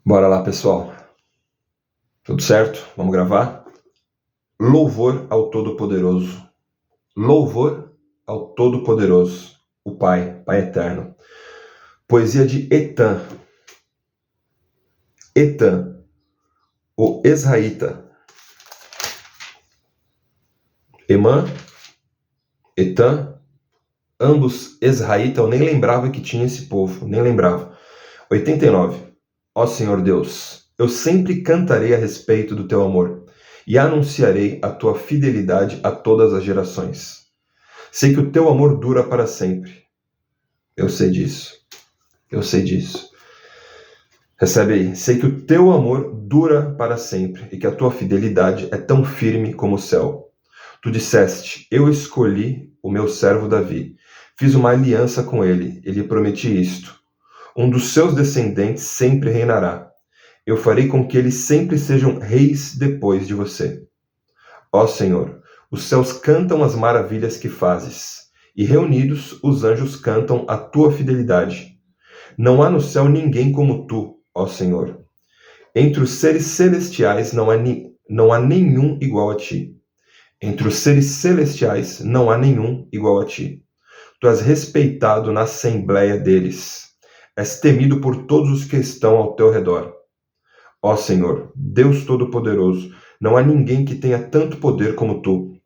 Bora lá, pessoal. Tudo certo? Vamos gravar? Louvor ao Todo-Poderoso. Louvor ao Todo-Poderoso, o Pai, Pai Eterno. Poesia de Etan. Etan, o Ezraíta. Emã, Etan, ambos Ezraíta. Eu nem lembrava que tinha esse povo, nem lembrava. 89. Ó Senhor Deus, eu sempre cantarei a respeito do teu amor e anunciarei a tua fidelidade a todas as gerações. Sei que o teu amor dura para sempre. Eu sei disso. Eu sei disso. Recebe aí. Sei que o teu amor dura para sempre e que a tua fidelidade é tão firme como o céu. Tu disseste, eu escolhi o meu servo Davi. Fiz uma aliança com ele e lhe prometi isto. Um dos seus descendentes sempre reinará. Eu farei com que eles sempre sejam reis depois de você. Ó Senhor, os céus cantam as maravilhas que fazes, e reunidos os anjos cantam a tua fidelidade. Não há no céu ninguém como tu, ó Senhor. Entre os seres celestiais não há nenhum igual a ti. Entre os seres celestiais não há nenhum igual a ti. Tu és respeitado na assembleia deles. És temido por todos os que estão ao teu redor. Ó Senhor, Deus Todo-Poderoso, não há ninguém que tenha tanto poder como tu.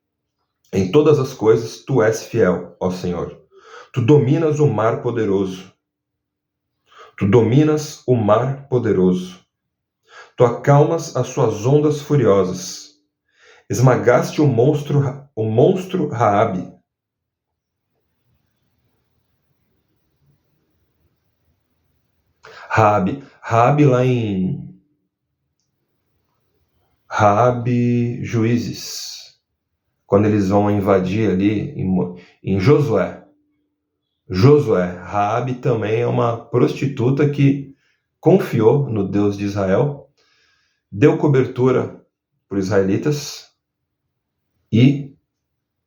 Em todas as coisas, tu és fiel, ó Senhor. Tu dominas o mar poderoso. Tu dominas o mar poderoso. Tu acalmas as suas ondas furiosas. Esmagaste o monstro Raabe. Raabe lá em Raabe Juízes, quando eles vão invadir ali em Josué. Raabe também é uma prostituta que confiou no Deus de Israel, deu cobertura para os israelitas e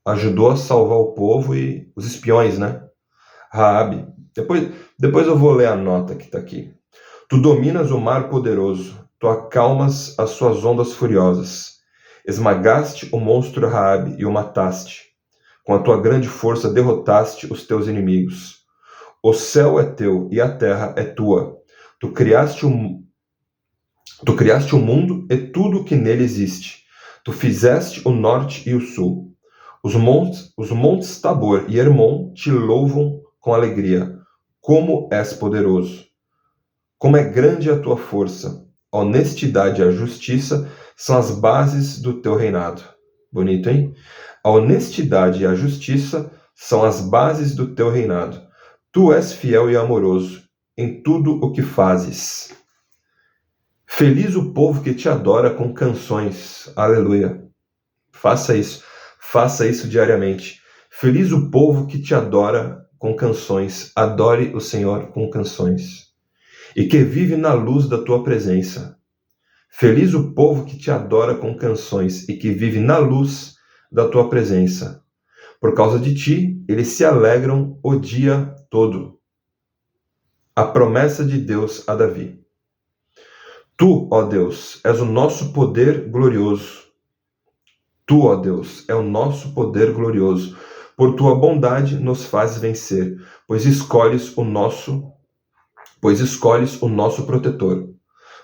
ajudou a salvar o povo e os espiões, né? Raabe. Depois eu vou ler a nota que está aqui. Tu dominas o mar poderoso, tu acalmas as suas ondas furiosas. Esmagaste o monstro Raabe e o mataste. Com a tua grande força derrotaste os teus inimigos. O céu é teu e a terra é tua. Tu criaste o mundo e tudo o que nele existe. Tu fizeste o norte e o sul. Os montes Tabor e Hermon te louvam com alegria. Como és poderoso! Como é grande a tua força! A honestidade e a justiça são as bases do teu reinado. Bonito, hein? A honestidade e a justiça são as bases do teu reinado. Tu és fiel e amoroso em tudo o que fazes. Feliz o povo que te adora com canções. Aleluia. Faça isso diariamente. Feliz o povo que te adora com canções. Adore o Senhor com canções. E que vive na luz da tua presença. Feliz o povo que te adora com canções e que vive na luz da tua presença. Por causa de ti, eles se alegram o dia todo. A promessa de Deus a Davi. Tu, ó Deus, és o nosso poder glorioso. Tu, ó Deus, é o nosso poder glorioso. Por tua bondade nos fazes vencer, pois escolhes o nosso protetor.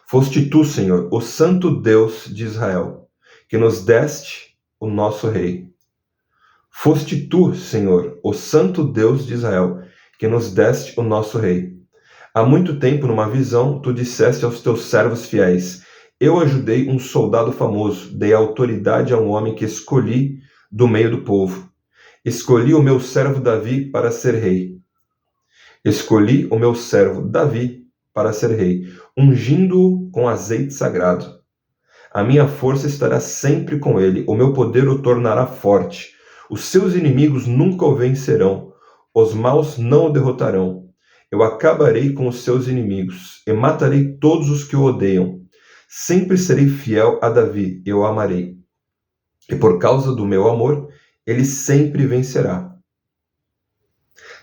Foste tu, Senhor, o santo Deus de Israel, que nos deste o nosso rei. Foste tu, Senhor, o santo Deus de Israel, que nos deste o nosso rei. Há muito tempo, numa visão, tu disseste aos teus servos fiéis: eu ajudei um soldado famoso, dei autoridade a um homem que escolhi do meio do povo. Escolhi o meu servo Davi para ser rei. Escolhi o meu servo Davi para ser rei, ungindo-o com azeite sagrado. A minha força estará sempre com ele, o meu poder o tornará forte. Os seus inimigos nunca o vencerão, os maus não o derrotarão. Eu acabarei com os seus inimigos e matarei todos os que o odeiam. Sempre serei fiel a Davi, eu o amarei. E por causa do meu amor, ele sempre vencerá.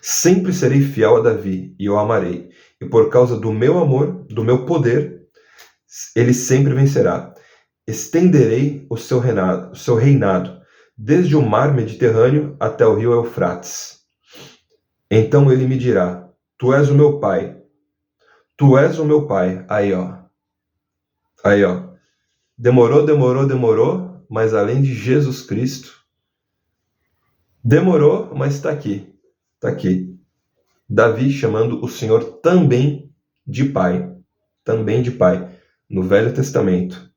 Sempre serei fiel a Davi, e eu o amarei. E por causa do meu amor, do meu poder, ele sempre vencerá. Estenderei o seu reinado, desde o mar Mediterrâneo até o rio Eufrates. Então ele me dirá: Tu és o meu pai. Tu és o meu pai. Aí, ó. Demorou, mas além de Jesus Cristo, demorou, mas está aqui. Está aqui. Davi chamando o Senhor também de pai. Também de pai. No Velho Testamento.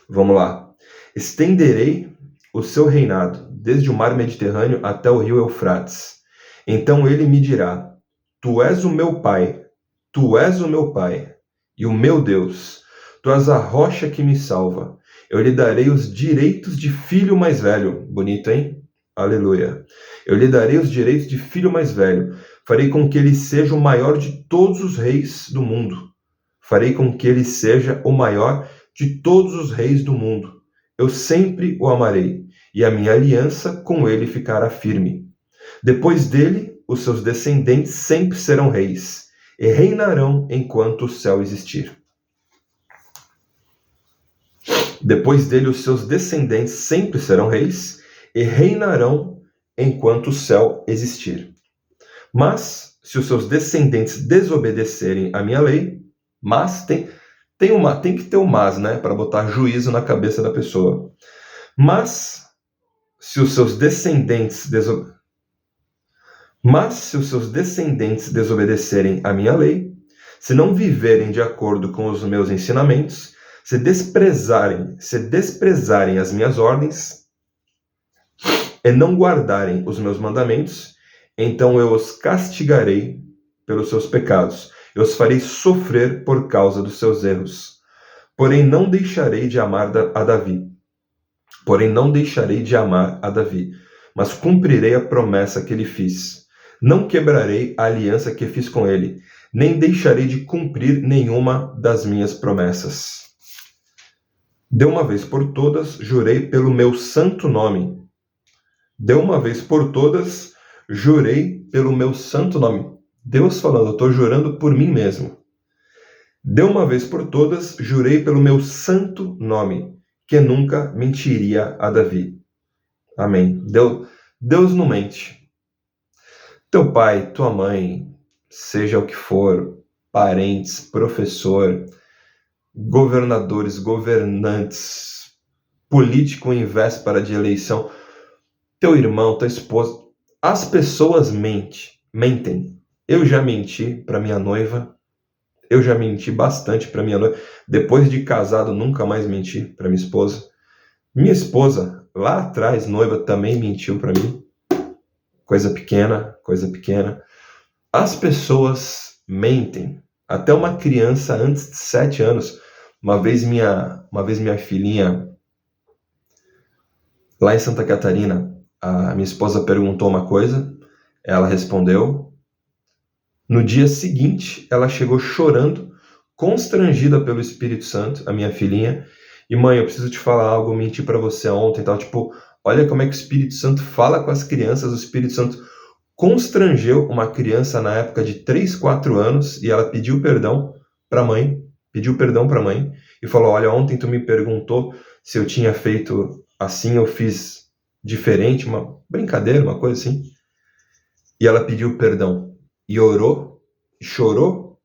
Vamos lá. Estenderei o seu reinado, desde o mar Mediterrâneo até o rio Eufrates. Então ele me dirá: Tu és o meu pai, tu és o meu pai, e o meu Deus. Tu és a rocha que me salva. Eu lhe darei os direitos de filho mais velho. Bonito, hein? Aleluia. Eu lhe darei os direitos de filho mais velho. Farei com que ele seja o maior de todos os reis do mundo. Farei com que ele seja o maior de todos os reis do mundo. Eu sempre o amarei, e a minha aliança com ele ficará firme. Depois dele, os seus descendentes sempre serão reis, e reinarão enquanto o céu existir. Depois dele, os seus descendentes sempre serão reis, e reinarão enquanto o céu existir. Mas, se os seus descendentes desobedecerem à minha lei, mas tem que ter um mas, né, para botar juízo na cabeça da pessoa. Mas, se os seus descendentes desobedecerem à minha lei, se não viverem de acordo com os meus ensinamentos, se desprezarem as minhas ordens e não guardarem os meus mandamentos, então eu os castigarei pelos seus pecados. Eu os farei sofrer por causa dos seus erros. Porém, não deixarei de amar a Davi. Mas cumprirei a promessa que lhe fiz. Não quebrarei a aliança que fiz com ele, nem deixarei de cumprir nenhuma das minhas promessas. De uma vez por todas, jurei pelo meu santo nome. Deus falando, eu estou jurando por mim mesmo. De uma vez por todas, jurei pelo meu santo nome, que nunca mentiria a Davi. Amém. Deus não mente. Teu pai, tua mãe, seja o que for, parentes, professor, governadores, governantes, político em véspera de eleição, teu irmão, tua esposa, as pessoas mentem. Eu já menti para minha noiva. Eu já menti bastante para minha noiva. Depois de casado, nunca mais menti para minha esposa. Minha esposa, lá atrás, noiva, também mentiu para mim. Coisa pequena. As pessoas mentem. Até uma criança antes de 7 anos. Uma vez minha filhinha, lá em Santa Catarina, a minha esposa perguntou uma coisa, ela respondeu. No dia seguinte, ela chegou chorando, constrangida pelo Espírito Santo, a minha filhinha. E mãe, eu preciso te falar algo, eu menti para você ontem e tal. Tipo, olha como é que o Espírito Santo fala com as crianças. O Espírito Santo constrangeu uma criança na época de 3, 4 anos e ela pediu perdão para a mãe. E falou, olha, ontem tu me perguntou se eu tinha feito assim, eu fiz diferente, uma brincadeira, uma coisa assim. E ela pediu perdão. E orou, chorou,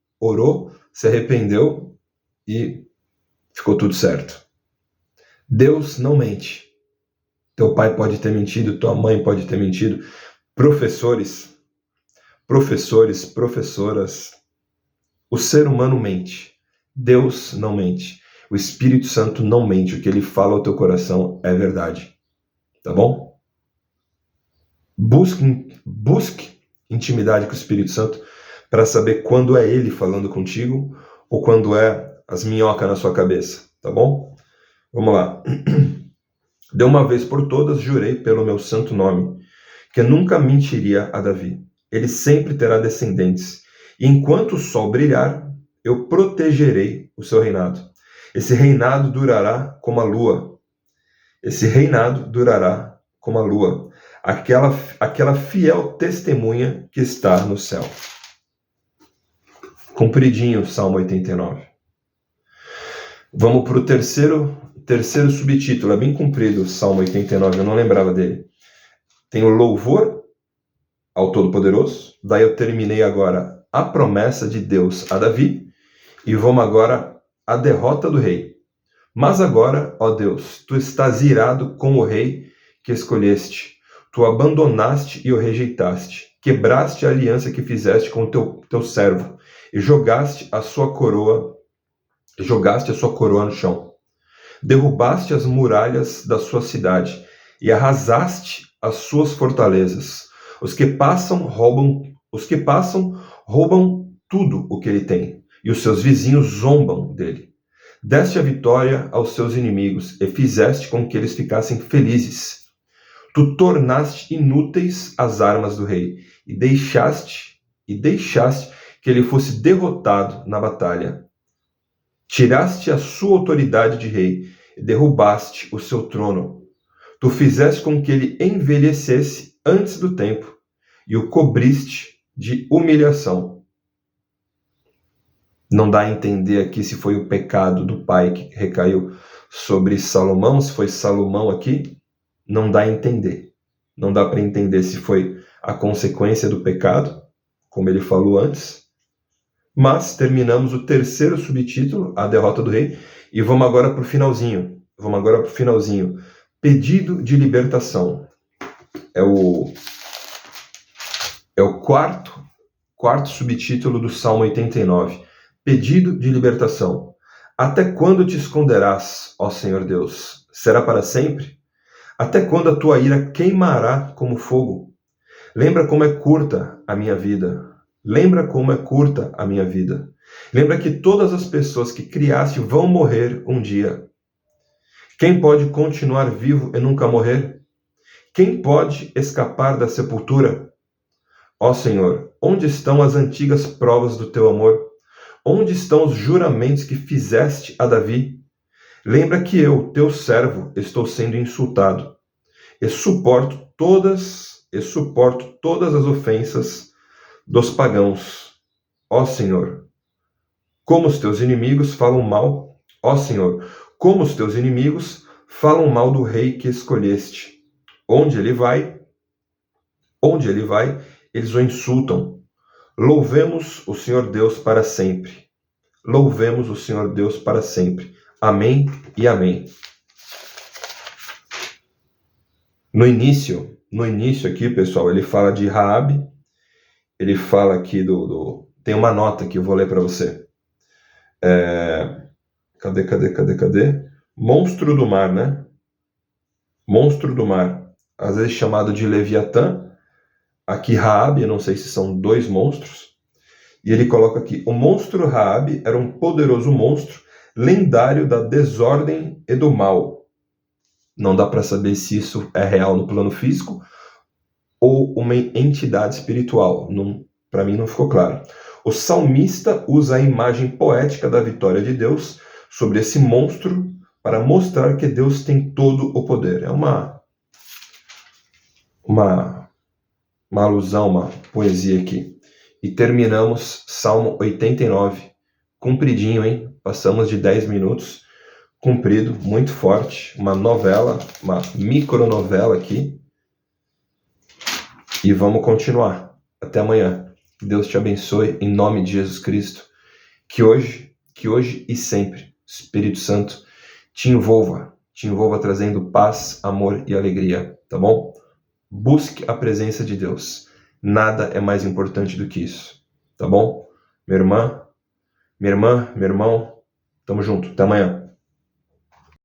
se arrependeu e ficou tudo certo. Deus não mente. Teu pai pode ter mentido, tua mãe pode ter mentido. Professores, professoras. O ser humano mente. Deus não mente. O Espírito Santo não mente. O que ele fala ao teu coração é verdade. Tá bom? Busque intimidade com o Espírito Santo para saber quando é ele falando contigo ou quando é as minhocas na sua cabeça, tá bom? Vamos lá. De uma vez por todas, jurei pelo meu santo nome, que nunca mentiria a Davi. Ele sempre terá descendentes. E enquanto o sol brilhar, eu protegerei o seu reinado. Esse reinado durará como a lua. Aquela fiel testemunha que está no céu. Compridinho, Salmo 89. Vamos para o terceiro subtítulo, é bem comprido o Salmo 89, eu não lembrava dele. Tem o louvor ao Todo-Poderoso, daí eu terminei agora a promessa de Deus a Davi, e vamos agora à derrota do rei. Mas agora, ó Deus, tu estás irado com o rei que escolheste, tu abandonaste e o rejeitaste, quebraste a aliança que fizeste com o teu servo, e jogaste a sua coroa no chão. Derrubaste as muralhas da sua cidade e arrasaste as suas fortalezas. Os que passam roubam tudo o que ele tem, e os seus vizinhos zombam dele. Deste a vitória aos seus inimigos e fizeste com que eles ficassem felizes. Tu tornaste inúteis as armas do rei e deixaste que ele fosse derrotado na batalha. Tiraste a sua autoridade de rei e derrubaste o seu trono. Tu fizeste com que ele envelhecesse antes do tempo e o cobriste de humilhação. Não dá a entender aqui se foi o pecado do pai que recaiu sobre Salomão, se foi Salomão aqui. Não dá a entender. Não dá para entender se foi a consequência do pecado, como ele falou antes. Mas terminamos o terceiro subtítulo, a derrota do rei, e vamos agora para o finalzinho. Pedido de libertação. É o quarto subtítulo do Salmo 89. Pedido de libertação. Até quando te esconderás, ó Senhor Deus? Será para sempre? Até quando a tua ira queimará como fogo? Lembra como é curta a minha vida. Lembra que todas as pessoas que criaste vão morrer um dia. Quem pode continuar vivo e nunca morrer? Quem pode escapar da sepultura? Ó Senhor, onde estão as antigas provas do teu amor? Onde estão os juramentos que fizeste a Davi? Lembra que eu, teu servo, estou sendo insultado e suporto todas as ofensas dos pagãos. Ó Senhor, como os teus inimigos falam mal. Ó Senhor, como os teus inimigos falam mal do rei que escolheste. Onde ele vai, eles o insultam. Louvemos o Senhor Deus para sempre. Louvemos o Senhor Deus para sempre. Amém e amém. No início aqui, pessoal, ele fala de Raabe. Ele fala aqui tem uma nota que eu vou ler para você. Cadê? Monstro do mar, né? Monstro do mar. Às vezes chamado de Leviatã. Aqui Raabe, eu não sei se são dois monstros. E ele coloca aqui, o monstro Raabe era um poderoso monstro, lendário da desordem e do mal. Não dá para saber se isso é real no plano físico ou uma entidade espiritual. Para mim não ficou claro. O salmista usa a imagem poética da vitória de Deus sobre esse monstro para mostrar que Deus tem todo o poder. É uma alusão, uma poesia aqui. E terminamos Salmo 89. Compridinho, hein? Passamos de 10 minutos. Comprido, muito forte. Uma novela, uma micronovela aqui. E vamos continuar. Até amanhã. Que Deus te abençoe em nome de Jesus Cristo. Que hoje e sempre, Espírito Santo te envolva trazendo paz, amor e alegria, tá bom? Busque a presença de Deus. Nada é mais importante do que isso. Tá bom? Minha irmã, meu irmão, tamo junto. Até amanhã.